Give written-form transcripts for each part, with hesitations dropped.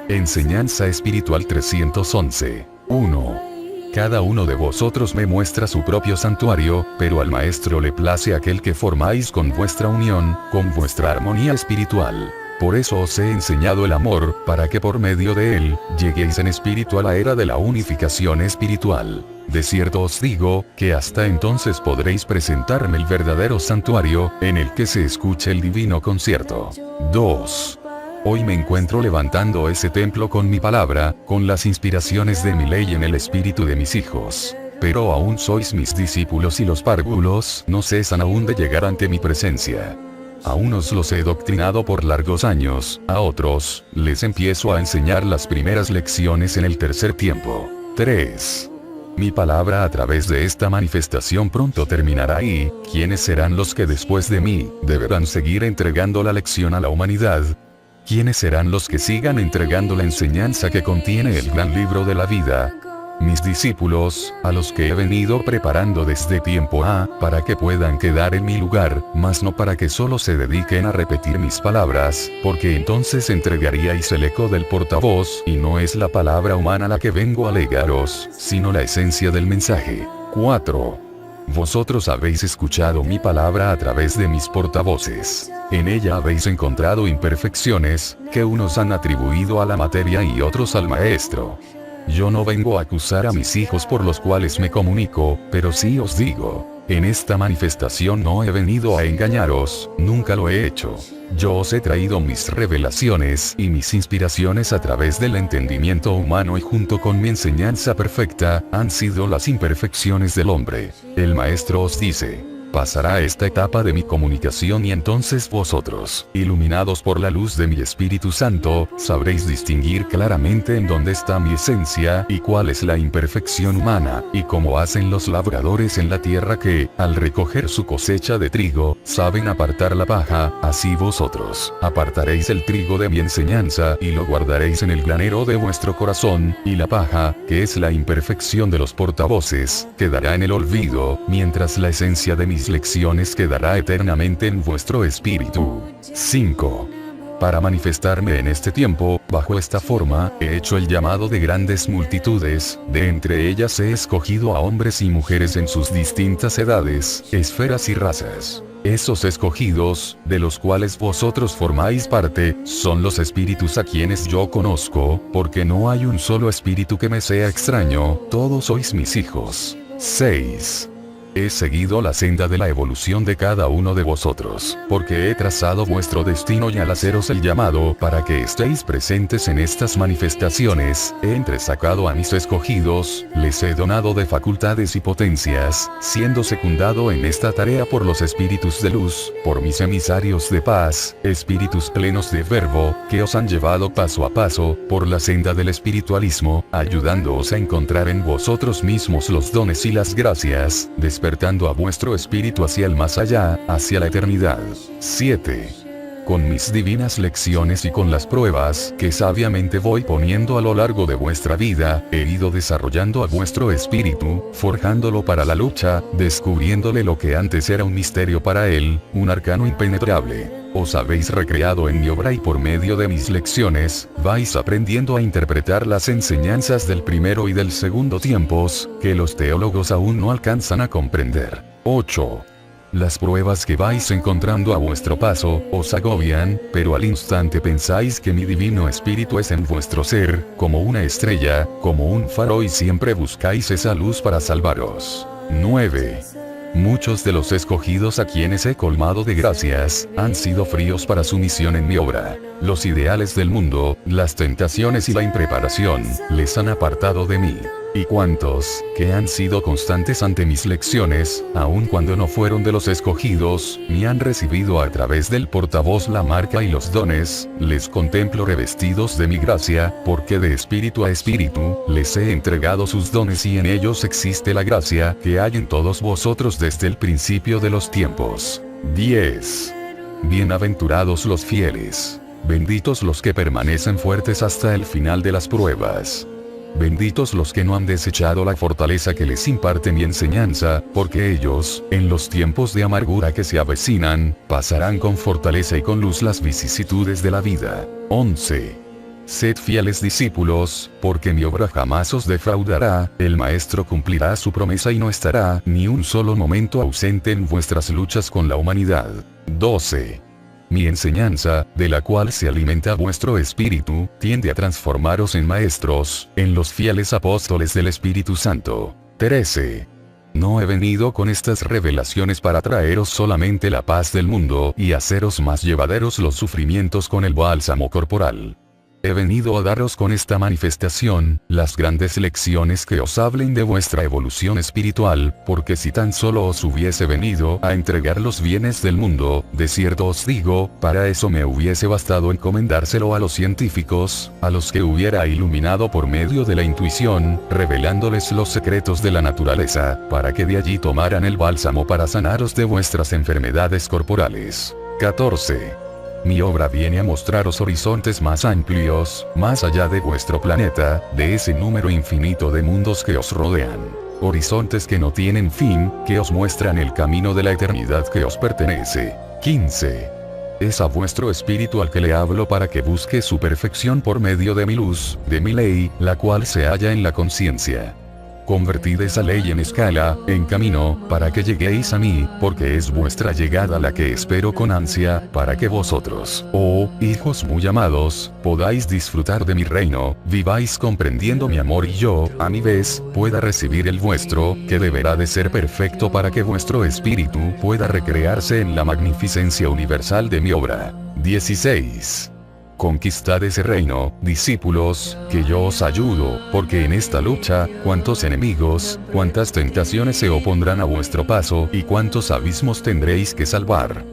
Enseñanza espiritual 311. 1. Cada uno de vosotros me muestra su propio santuario, pero al Maestro le place aquel que formáis con vuestra unión, con vuestra armonía espiritual. Por eso os he enseñado el amor, para que por medio de él, lleguéis en espíritu a la era de la unificación espiritual. De cierto os digo, que hasta entonces podréis presentarme el verdadero santuario, en el que se escuche el divino concierto. 2. Hoy me encuentro levantando ese templo con mi palabra, con las inspiraciones de mi ley en el espíritu de mis hijos. Pero aún sois mis discípulos y los párvulos no cesan aún de llegar ante mi presencia. A unos los he doctrinado por largos años, a otros, les empiezo a enseñar las primeras lecciones en el tercer tiempo. 3. Mi palabra a través de esta manifestación pronto terminará y, ¿quiénes serán los que después de mí, deberán seguir entregando la lección a la humanidad? ¿Quiénes serán los que sigan entregando la enseñanza que contiene el gran libro de la vida? Mis discípulos, a los que he venido preparando desde tiempo para que puedan quedar en mi lugar, mas no para que solo se dediquen a repetir mis palabras, porque entonces entregaríais el eco del portavoz, y no es la palabra humana la que vengo a legaros, sino la esencia del mensaje. 4. Vosotros habéis escuchado mi palabra a través de mis portavoces. En ella habéis encontrado imperfecciones, que unos han atribuido a la materia y otros al maestro. Yo no vengo a acusar a mis hijos por los cuales me comunico, pero sí os digo, en esta manifestación no he venido a engañaros, nunca lo he hecho. Yo os he traído mis revelaciones y mis inspiraciones a través del entendimiento humano y junto con mi enseñanza perfecta, han sido las imperfecciones del hombre. El maestro os dice, pasará esta etapa de mi comunicación y entonces vosotros, iluminados por la luz de mi Espíritu Santo, sabréis distinguir claramente en dónde está mi esencia y cuál es la imperfección humana, y como hacen los labradores en la tierra que, al recoger su cosecha de trigo, saben apartar la paja, así vosotros, apartaréis el trigo de mi enseñanza y lo guardaréis en el granero de vuestro corazón, y la paja, que es la imperfección de los portavoces, quedará en el olvido, mientras la esencia de mis lecciones quedará eternamente en vuestro espíritu. 5. Para manifestarme en este tiempo, bajo esta forma, he hecho el llamado de grandes multitudes, de entre ellas he escogido a hombres y mujeres en sus distintas edades, esferas y razas. Esos escogidos, de los cuales vosotros formáis parte, son los espíritus a quienes yo conozco, porque no hay un solo espíritu que me sea extraño, todos sois mis hijos. 6. He seguido la senda de la evolución de cada uno de vosotros, porque he trazado vuestro destino y al haceros el llamado para que estéis presentes en estas manifestaciones, he entresacado a mis escogidos, les he donado de facultades y potencias, siendo secundado en esta tarea por los espíritus de luz, por mis emisarios de paz, espíritus plenos de verbo, que os han llevado paso a paso, por la senda del espiritualismo, ayudándoos a encontrar en vosotros mismos los dones y las gracias, despertando a vuestro espíritu hacia el más allá, hacia la eternidad. 7. Con mis divinas lecciones y con las pruebas que sabiamente voy poniendo a lo largo de vuestra vida, he ido desarrollando a vuestro espíritu, forjándolo para la lucha, descubriéndole lo que antes era un misterio para él, un arcano impenetrable. Os habéis recreado en mi obra y por medio de mis lecciones, vais aprendiendo a interpretar las enseñanzas del primero y del segundo tiempos, que los teólogos aún no alcanzan a comprender. 8. Las pruebas que vais encontrando a vuestro paso, os agobian, pero al instante pensáis que mi divino espíritu es en vuestro ser, como una estrella, como un faro y siempre buscáis esa luz para salvaros. 9. Muchos de los escogidos a quienes he colmado de gracias, han sido fríos para su misión en mi obra. Los ideales del mundo, las tentaciones y la impreparación, les han apartado de mí. Y cuantos, que han sido constantes ante mis lecciones, aun cuando no fueron de los escogidos, me han recibido a través del portavoz la marca y los dones, les contemplo revestidos de mi gracia, porque de espíritu a espíritu, les he entregado sus dones y en ellos existe la gracia que hay en todos vosotros desde el principio de los tiempos. 10. Bienaventurados los fieles. Benditos los que permanecen fuertes hasta el final de las pruebas. Benditos los que no han desechado la fortaleza que les imparte mi enseñanza, porque ellos, en los tiempos de amargura que se avecinan, pasarán con fortaleza y con luz las vicisitudes de la vida. 11. Sed fieles discípulos, porque mi obra jamás os defraudará, el Maestro cumplirá su promesa y no estará ni un solo momento ausente en vuestras luchas con la humanidad. 12. Mi enseñanza, de la cual se alimenta vuestro espíritu, tiende a transformaros en maestros, en los fieles apóstoles del Espíritu Santo. 13. No he venido con estas revelaciones para traeros solamente la paz del mundo y haceros más llevaderos los sufrimientos con el bálsamo corporal. He venido a daros con esta manifestación, las grandes lecciones que os hablen de vuestra evolución espiritual, porque si tan solo os hubiese venido a entregar los bienes del mundo, de cierto os digo, para eso me hubiese bastado encomendárselo a los científicos, a los que hubiera iluminado por medio de la intuición, revelándoles los secretos de la naturaleza, para que de allí tomaran el bálsamo para sanaros de vuestras enfermedades corporales. 14. Mi obra viene a mostraros horizontes más amplios, más allá de vuestro planeta, de ese número infinito de mundos que os rodean. Horizontes que no tienen fin, que os muestran el camino de la eternidad que os pertenece. 15. Es a vuestro espíritu al que le hablo para que busque su perfección por medio de mi luz, de mi ley, la cual se halla en la conciencia. Convertid esa ley en escala, en camino, para que lleguéis a mí, porque es vuestra llegada la que espero con ansia, para que vosotros, oh, hijos muy amados, podáis disfrutar de mi reino, viváis comprendiendo mi amor y yo, a mi vez, pueda recibir el vuestro, que deberá de ser perfecto para que vuestro espíritu pueda recrearse en la magnificencia universal de mi obra. 16. Conquistad ese reino, discípulos, que yo os ayudo, porque en esta lucha, cuántos enemigos, cuántas tentaciones se opondrán a vuestro paso, y cuántos abismos tendréis que salvar.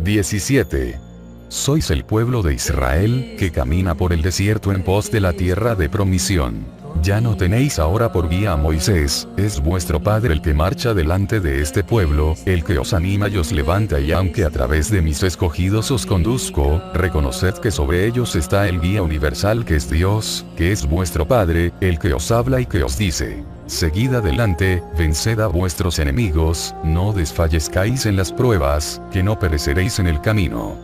17. Sois el pueblo de Israel, que camina por el desierto en pos de la tierra de promisión. Ya no tenéis ahora por guía a Moisés, es vuestro Padre el que marcha delante de este pueblo, el que os anima y os levanta, y aunque a través de mis escogidos os conduzco, reconoced que sobre ellos está el guía universal que es Dios, que es vuestro Padre, el que os habla y que os dice: seguid adelante, venced a vuestros enemigos, no desfallezcáis en las pruebas, que no pereceréis en el camino.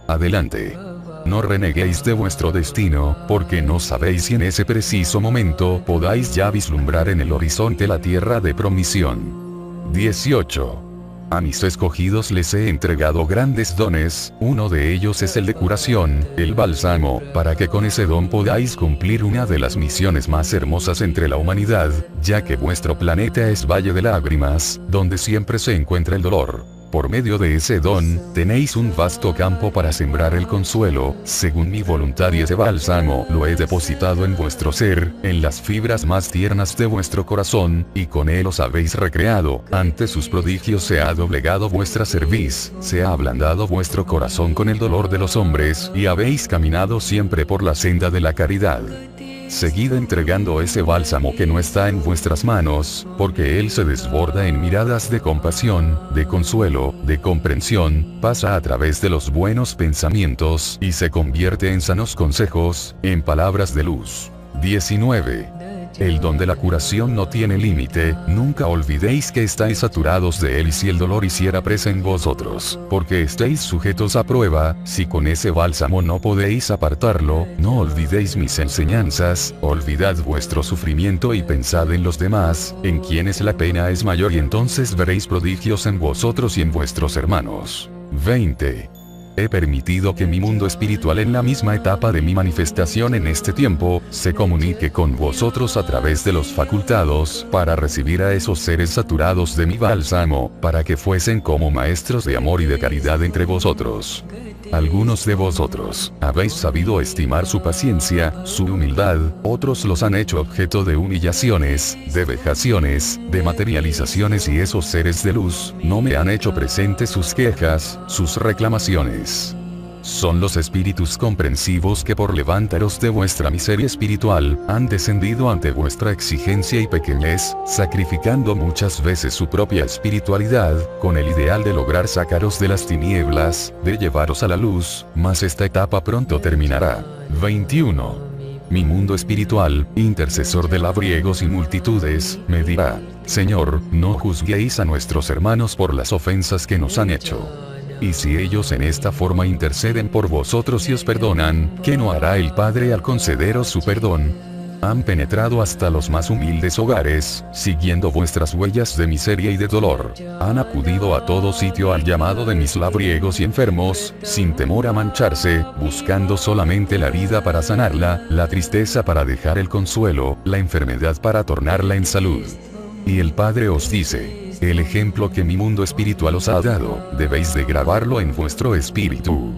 Adelante. No reneguéis de vuestro destino, porque no sabéis si en ese preciso momento podáis ya vislumbrar en el horizonte la tierra de promisión. 18. A mis escogidos les he entregado grandes dones, uno de ellos es el de curación, el bálsamo, para que con ese don podáis cumplir una de las misiones más hermosas entre la humanidad, ya que vuestro planeta es valle de lágrimas, donde siempre se encuentra el dolor. Por medio de ese don, tenéis un vasto campo para sembrar el consuelo, según mi voluntad, y ese bálsamo lo he depositado en vuestro ser, en las fibras más tiernas de vuestro corazón, y con él os habéis recreado, ante sus prodigios se ha doblegado vuestra cerviz, se ha ablandado vuestro corazón con el dolor de los hombres, y habéis caminado siempre por la senda de la caridad. Seguid entregando ese bálsamo que no está en vuestras manos, porque él se desborda en miradas de compasión, de consuelo, de comprensión, pasa a través de los buenos pensamientos y se convierte en sanos consejos, en palabras de luz. 19. El don de la curación no tiene límite, nunca olvidéis que estáis saturados de él, y si el dolor hiciera presa en vosotros, porque estéis sujetos a prueba, si con ese bálsamo no podéis apartarlo, no olvidéis mis enseñanzas, olvidad vuestro sufrimiento y pensad en los demás, en quienes la pena es mayor, y entonces veréis prodigios en vosotros y en vuestros hermanos. 20. He permitido que mi mundo espiritual, en la misma etapa de mi manifestación en este tiempo, se comunique con vosotros a través de los facultados, para recibir a esos seres saturados de mi bálsamo, para que fuesen como maestros de amor y de caridad entre vosotros. Algunos de vosotros habéis sabido estimar su paciencia, su humildad, otros los han hecho objeto de humillaciones, de vejaciones, de materializaciones, y esos seres de luz no me han hecho presente sus quejas, sus reclamaciones. Son los espíritus comprensivos que, por levantaros de vuestra miseria espiritual, han descendido ante vuestra exigencia y pequeñez, sacrificando muchas veces su propia espiritualidad, con el ideal de lograr sacaros de las tinieblas, de llevaros a la luz, mas esta etapa pronto terminará. 21. Mi mundo espiritual, intercesor de labriegos y multitudes, me dirá: Señor, no juzguéis a nuestros hermanos por las ofensas que nos han hecho. Y si ellos en esta forma interceden por vosotros y os perdonan, ¿qué no hará el Padre al concederos su perdón? Han penetrado hasta los más humildes hogares, siguiendo vuestras huellas de miseria y de dolor. Han acudido a todo sitio al llamado de mis labriegos y enfermos, sin temor a mancharse, buscando solamente la vida para sanarla, la tristeza para dejar el consuelo, la enfermedad para tornarla en salud. Y el Padre os dice: el ejemplo que mi mundo espiritual os ha dado, debéis de grabarlo en vuestro espíritu.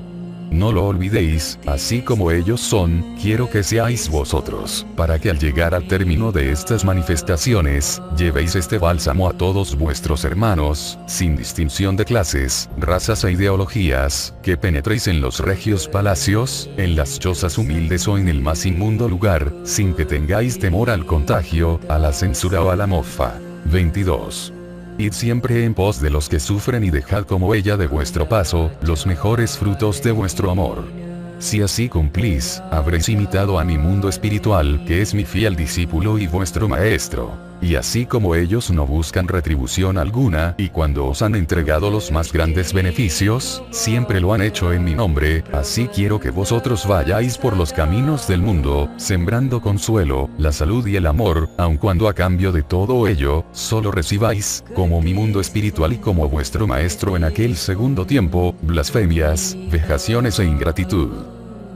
No lo olvidéis, así como ellos son, quiero que seáis vosotros, para que al llegar al término de estas manifestaciones, llevéis este bálsamo a todos vuestros hermanos, sin distinción de clases, razas e ideologías, que penetréis en los regios palacios, en las chozas humildes o en el más inmundo lugar, sin que tengáis temor al contagio, a la censura o a la mofa. 22. Id siempre en pos de los que sufren y dejad como huella de vuestro paso, los mejores frutos de vuestro amor. Si así cumplís, habréis imitado a mi mundo espiritual, que es mi fiel discípulo y vuestro maestro. Y así como ellos no buscan retribución alguna, y cuando os han entregado los más grandes beneficios, siempre lo han hecho en mi nombre, así quiero que vosotros vayáis por los caminos del mundo, sembrando consuelo, la salud y el amor, aun cuando a cambio de todo ello, solo recibáis, como mi mundo espiritual y como vuestro maestro en aquel segundo tiempo, blasfemias, vejaciones e ingratitud.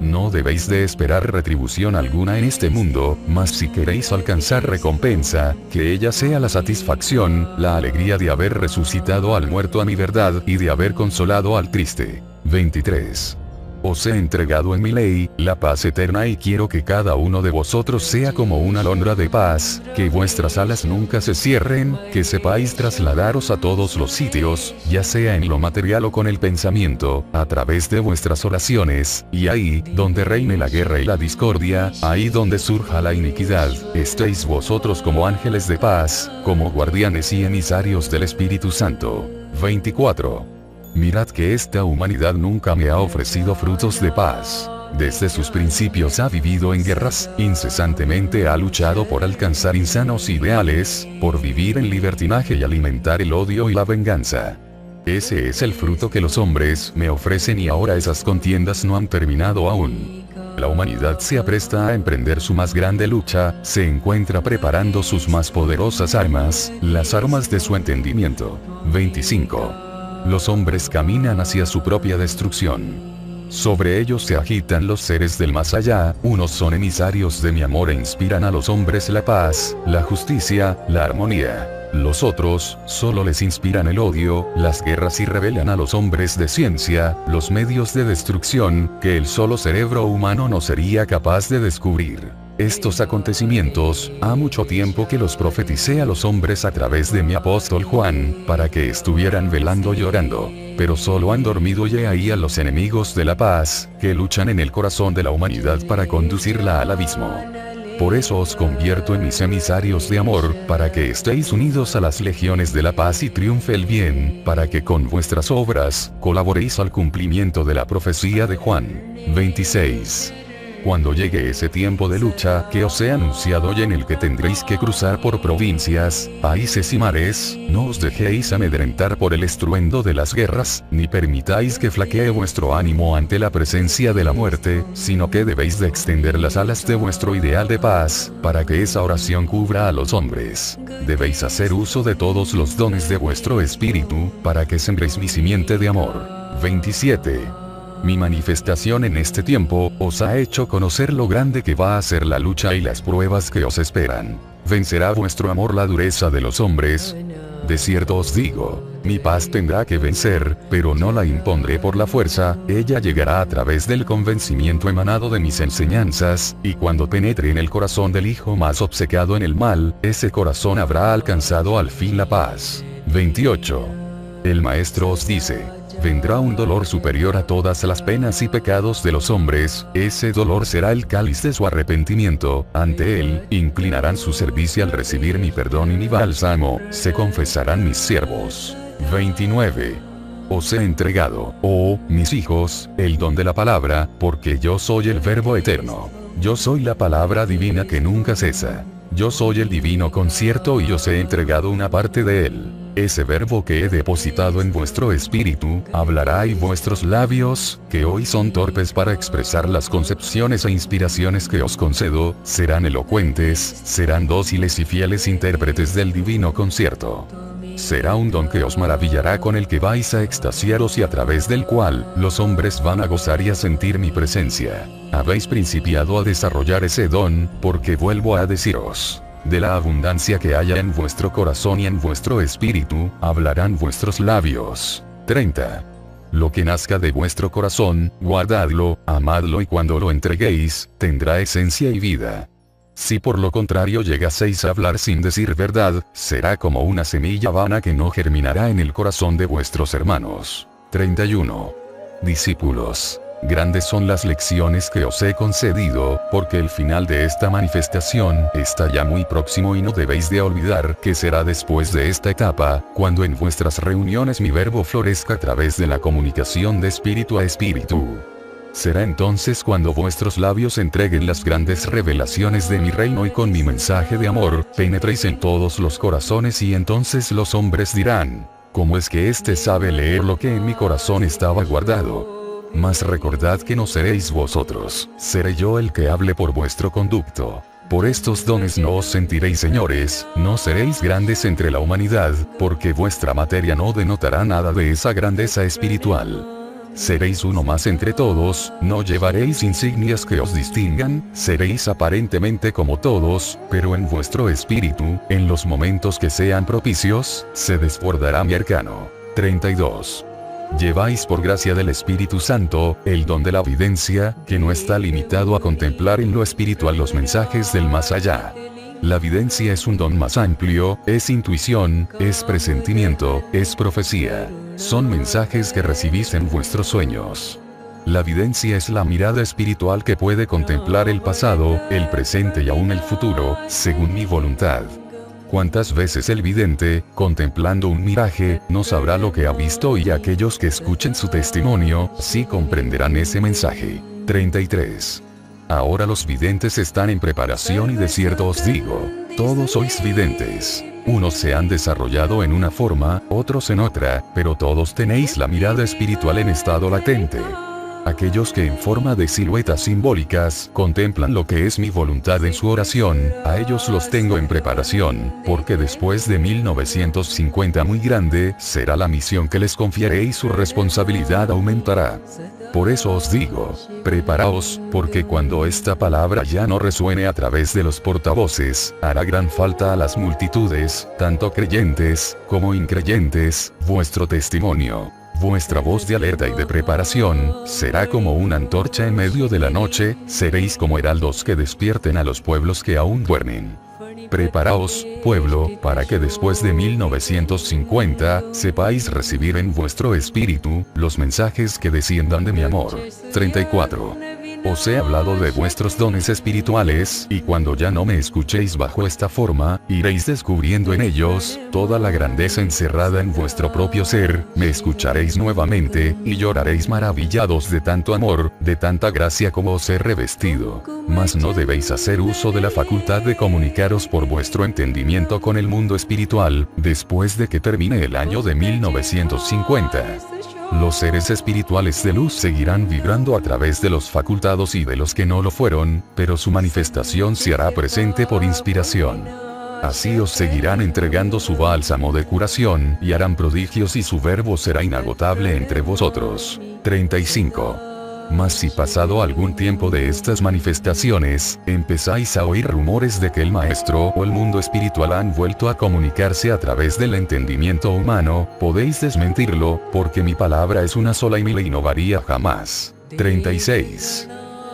No debéis de esperar retribución alguna en este mundo, mas si queréis alcanzar recompensa, que ella sea la satisfacción, la alegría de haber resucitado al muerto a mi verdad y de haber consolado al triste. 23. Os he entregado en mi ley, la paz eterna y quiero que cada uno de vosotros sea como una alondra de paz, que vuestras alas nunca se cierren, que sepáis trasladaros a todos los sitios, ya sea en lo material o con el pensamiento, a través de vuestras oraciones, y ahí, donde reine la guerra y la discordia, ahí donde surja la iniquidad, estéis vosotros como ángeles de paz, como guardianes y emisarios del Espíritu Santo. 24. Mirad que esta humanidad nunca me ha ofrecido frutos de paz. Desde sus principios ha vivido en guerras, incesantemente ha luchado por alcanzar insanos ideales, por vivir en libertinaje y alimentar el odio y la venganza. Ese es el fruto que los hombres me ofrecen y ahora esas contiendas no han terminado aún. La humanidad se apresta a emprender su más grande lucha, se encuentra preparando sus más poderosas armas, las armas de su entendimiento. 25. Los hombres caminan hacia su propia destrucción. Sobre ellos se agitan los seres del más allá, unos son emisarios de mi amor e inspiran a los hombres la paz, la justicia, la armonía. Los otros, solo les inspiran el odio, las guerras y revelan a los hombres de ciencia, los medios de destrucción, que el solo cerebro humano no sería capaz de descubrir. Estos acontecimientos, ha mucho tiempo que los profeticé a los hombres a través de mi apóstol Juan, para que estuvieran velando y llorando. Pero solo han dormido y he ahí a los enemigos de la paz, que luchan en el corazón de la humanidad para conducirla al abismo. Por eso os convierto en mis emisarios de amor, para que estéis unidos a las legiones de la paz y triunfe el bien, para que con vuestras obras, colaboréis al cumplimiento de la profecía de Juan. 26. Cuando llegue ese tiempo de lucha que os he anunciado y en el que tendréis que cruzar por provincias, países y mares, no os dejéis amedrentar por el estruendo de las guerras, ni permitáis que flaquee vuestro ánimo ante la presencia de la muerte, sino que debéis de extender las alas de vuestro ideal de paz, para que esa oración cubra a los hombres. Debéis hacer uso de todos los dones de vuestro espíritu, para que sembréis mi simiente de amor. 27. Mi manifestación en este tiempo, os ha hecho conocer lo grande que va a ser la lucha y las pruebas que os esperan. ¿Vencerá vuestro amor la dureza de los hombres? De cierto os digo, mi paz tendrá que vencer, pero no la impondré por la fuerza, ella llegará a través del convencimiento emanado de mis enseñanzas, y cuando penetre en el corazón del hijo más obcecado en el mal, ese corazón habrá alcanzado al fin la paz. 28. El maestro os dice: vendrá un dolor superior a todas las penas y pecados de los hombres, ese dolor será el cáliz de su arrepentimiento, ante él, inclinarán su servicio al recibir mi perdón y mi bálsamo, se confesarán mis siervos. 29. Os he entregado, oh, mis hijos, el don de la palabra, porque yo soy el Verbo eterno. Yo soy la palabra divina que nunca cesa. Yo soy el divino concierto y os he entregado una parte de él. Ese verbo que he depositado en vuestro espíritu, hablará y vuestros labios, que hoy son torpes para expresar las concepciones e inspiraciones que os concedo, serán elocuentes, serán dóciles y fieles intérpretes del divino concierto. Será un don que os maravillará, con el que vais a extasiaros y a través del cual los hombres van a gozar y a sentir mi presencia. Habéis principiado a desarrollar ese don, porque vuelvo a deciros: de la abundancia que haya en vuestro corazón y en vuestro espíritu, hablarán vuestros labios. 30. Lo que nazca de vuestro corazón, guardadlo, amadlo y cuando lo entreguéis, tendrá esencia y vida. Si por lo contrario llegaseis a hablar sin decir verdad, será como una semilla vana que no germinará en el corazón de vuestros hermanos. 31. Discípulos, grandes son las lecciones que os he concedido, porque el final de esta manifestación está ya muy próximo y no debéis de olvidar que será después de esta etapa, cuando en vuestras reuniones mi verbo florezca a través de la comunicación de espíritu a espíritu. Será entonces cuando vuestros labios entreguen las grandes revelaciones de mi reino y con mi mensaje de amor, penetréis en todos los corazones y entonces los hombres dirán: ¿cómo es que éste sabe leer lo que en mi corazón estaba guardado? Mas recordad que no seréis vosotros, seré yo el que hable por vuestro conducto. Por estos dones no os sentiréis señores, no seréis grandes entre la humanidad, porque vuestra materia no denotará nada de esa grandeza espiritual. Seréis uno más entre todos, no llevaréis insignias que os distingan, seréis aparentemente como todos, pero en vuestro espíritu, en los momentos que sean propicios, se desbordará mi arcano. 32. Lleváis por gracia del Espíritu Santo, el don de la videncia, que no está limitado a contemplar en lo espiritual los mensajes del más allá. La videncia es un don más amplio, es intuición, es presentimiento, es profecía. Son mensajes que recibís en vuestros sueños. La videncia es la mirada espiritual que puede contemplar el pasado, el presente y aún el futuro, según mi voluntad. ¿Cuántas veces el vidente, contemplando un miraje, no sabrá lo que ha visto? Y aquellos que escuchen su testimonio, sí comprenderán ese mensaje. 33. Ahora los videntes están en preparación y de cierto os digo, todos sois videntes. Unos se han desarrollado en una forma, otros en otra, pero todos tenéis la mirada espiritual en estado latente. Aquellos que en forma de siluetas simbólicas contemplan lo que es mi voluntad en su oración, a ellos los tengo en preparación, porque después de 1950 muy grande será la misión que les confiaré y su responsabilidad aumentará. Por eso os digo, preparaos, porque cuando esta palabra ya no resuene a través de los portavoces, hará gran falta a las multitudes, tanto creyentes, como increyentes, vuestro testimonio. Vuestra voz de alerta y de preparación, será como una antorcha en medio de la noche, seréis como heraldos que despierten a los pueblos que aún duermen. Preparaos, pueblo, para que después de 1950, sepáis recibir en vuestro espíritu, los mensajes que desciendan de mi amor. 34. Os he hablado de vuestros dones espirituales, y cuando ya no me escuchéis bajo esta forma, iréis descubriendo en ellos, toda la grandeza encerrada en vuestro propio ser, me escucharéis nuevamente, y lloraréis maravillados de tanto amor, de tanta gracia como os he revestido. Mas no debéis hacer uso de la facultad de comunicaros por vuestro entendimiento con el mundo espiritual, después de que termine el año de 1950. Los seres espirituales de luz seguirán vibrando a través de los facultados y de los que no lo fueron, pero su manifestación se hará presente por inspiración. Así os seguirán entregando su bálsamo de curación, y harán prodigios y su verbo será inagotable entre vosotros. 35. Mas si pasado algún tiempo de estas manifestaciones, empezáis a oír rumores de que el maestro o el mundo espiritual han vuelto a comunicarse a través del entendimiento humano, podéis desmentirlo, porque mi palabra es una sola y no varía jamás. 36.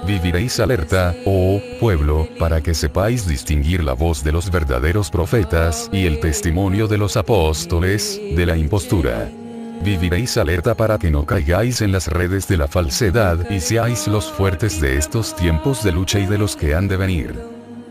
Viviréis alerta, oh pueblo, para que sepáis distinguir la voz de los verdaderos profetas y el testimonio de los apóstoles, de la impostura. Viviréis alerta para que no caigáis en las redes de la falsedad y seáis los fuertes de estos tiempos de lucha y de los que han de venir.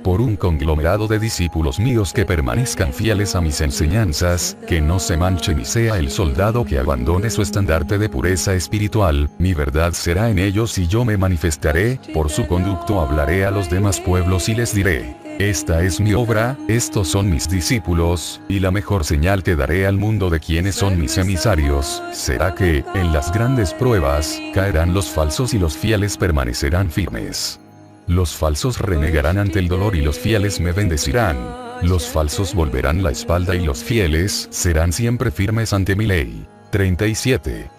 por un conglomerado de discípulos míos que permanezcan fieles a mis enseñanzas, que no se manche ni sea el soldado que abandone su estandarte de pureza espiritual, mi verdad será en ellos y yo me manifestaré, por su conducto hablaré a los demás pueblos y les diré: esta es mi obra, estos son mis discípulos, y la mejor señal que daré al mundo de quienes son mis emisarios, será que, en las grandes pruebas, caerán los falsos y los fieles permanecerán firmes. Los falsos renegarán ante el dolor y los fieles me bendecirán. Los falsos volverán la espalda y los fieles serán siempre firmes ante mi ley. 37.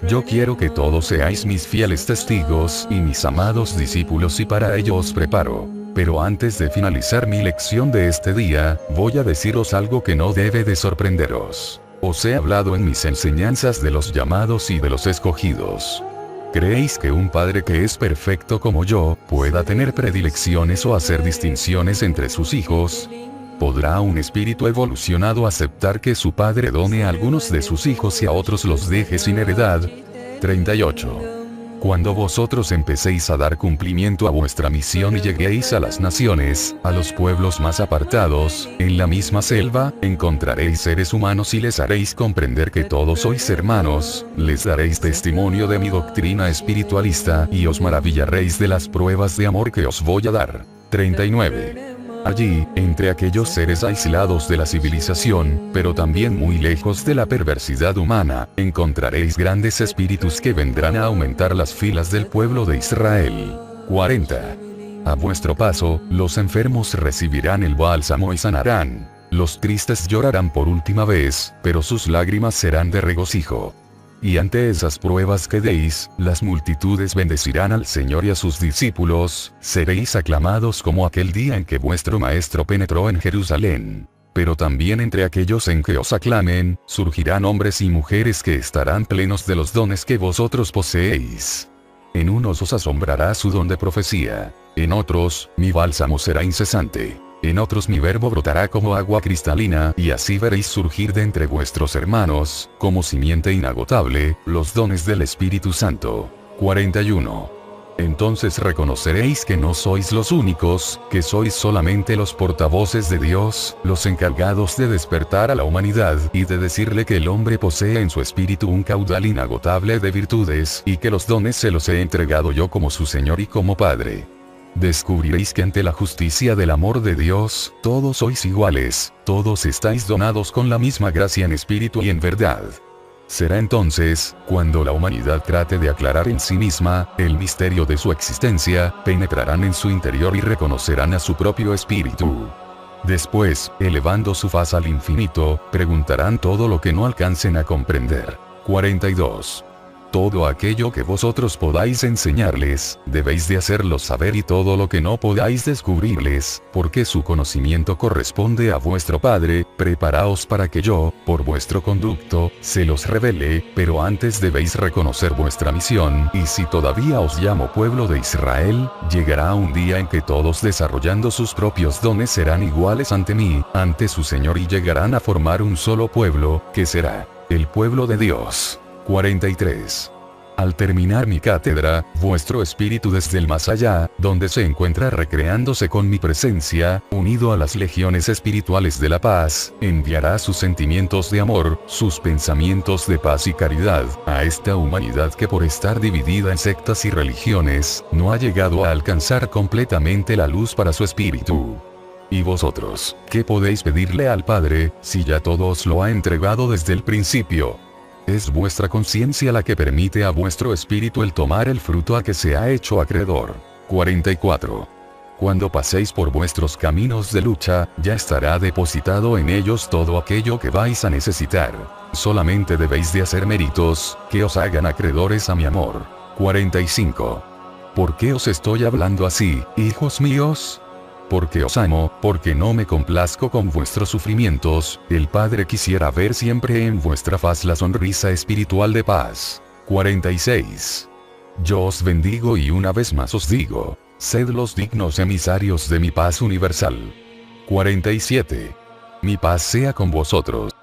Yo quiero que todos seáis mis fieles testigos y mis amados discípulos y para ello os preparo. Pero antes de finalizar mi lección de este día, voy a deciros algo que no debe de sorprenderos. Os he hablado en mis enseñanzas de los llamados y de los escogidos. ¿Creéis que un padre que es perfecto como yo, pueda tener predilecciones o hacer distinciones entre sus hijos? ¿Podrá un espíritu evolucionado aceptar que su padre done a algunos de sus hijos y a otros los deje sin heredad? 38. Cuando vosotros empecéis a dar cumplimiento a vuestra misión y lleguéis a las naciones, a los pueblos más apartados, en la misma selva, encontraréis seres humanos y les haréis comprender que todos sois hermanos, les daréis testimonio de mi doctrina espiritualista y os maravillaréis de las pruebas de amor que os voy a dar. 39. Allí, entre aquellos seres aislados de la civilización, pero también muy lejos de la perversidad humana, encontraréis grandes espíritus que vendrán a aumentar las filas del pueblo de Israel. 40. A vuestro paso, los enfermos recibirán el bálsamo y sanarán. Los tristes llorarán por última vez, pero sus lágrimas serán de regocijo. Y ante esas pruebas que deis, las multitudes bendecirán al Señor y a sus discípulos, seréis aclamados como aquel día en que vuestro Maestro penetró en Jerusalén. Pero también entre aquellos en que os aclamen, surgirán hombres y mujeres que estarán plenos de los dones que vosotros poseéis. En unos os asombrará su don de profecía, en otros, mi bálsamo será incesante. En otros mi verbo brotará como agua cristalina, y así veréis surgir de entre vuestros hermanos, como simiente inagotable, los dones del Espíritu Santo. 41. Entonces reconoceréis que no sois los únicos, que sois solamente los portavoces de Dios, los encargados de despertar a la humanidad y de decirle que el hombre posee en su espíritu un caudal inagotable de virtudes, y que los dones se los he entregado yo como su Señor y como Padre. Descubriréis que ante la justicia del amor de Dios, todos sois iguales, todos estáis donados con la misma gracia en espíritu y en verdad. Será entonces, cuando la humanidad trate de aclarar en sí misma el misterio de su existencia, penetrarán en su interior y reconocerán a su propio espíritu. Después, elevando su faz al infinito, preguntarán todo lo que no alcancen a comprender. 42. Todo aquello que vosotros podáis enseñarles, debéis de hacerlo saber, y todo lo que no podáis descubrirles, porque su conocimiento corresponde a vuestro Padre, preparaos para que yo, por vuestro conducto, se los revele, pero antes debéis reconocer vuestra misión, y si todavía os llamo pueblo de Israel, llegará un día en que todos desarrollando sus propios dones serán iguales ante mí, ante su Señor, y llegarán a formar un solo pueblo, que será el pueblo de Dios. 43. Al terminar mi cátedra, vuestro espíritu desde el más allá, donde se encuentra recreándose con mi presencia, unido a las legiones espirituales de la paz, enviará sus sentimientos de amor, sus pensamientos de paz y caridad, a esta humanidad que por estar dividida en sectas y religiones, no ha llegado a alcanzar completamente la luz para su espíritu. ¿Y vosotros, qué podéis pedirle al Padre, si ya todo os lo ha entregado desde el principio? Es vuestra conciencia la que permite a vuestro espíritu el tomar el fruto a que se ha hecho acreedor. 44. Cuando paséis por vuestros caminos de lucha, ya estará depositado en ellos todo aquello que vais a necesitar. Solamente debéis de hacer méritos, que os hagan acreedores a mi amor. 45. ¿Por qué os estoy hablando así, hijos míos? Porque os amo, porque no me complazco con vuestros sufrimientos, el Padre quisiera ver siempre en vuestra faz la sonrisa espiritual de paz. 46. Yo os bendigo y una vez más os digo, sed los dignos emisarios de mi paz universal. 47. Mi paz sea con vosotros.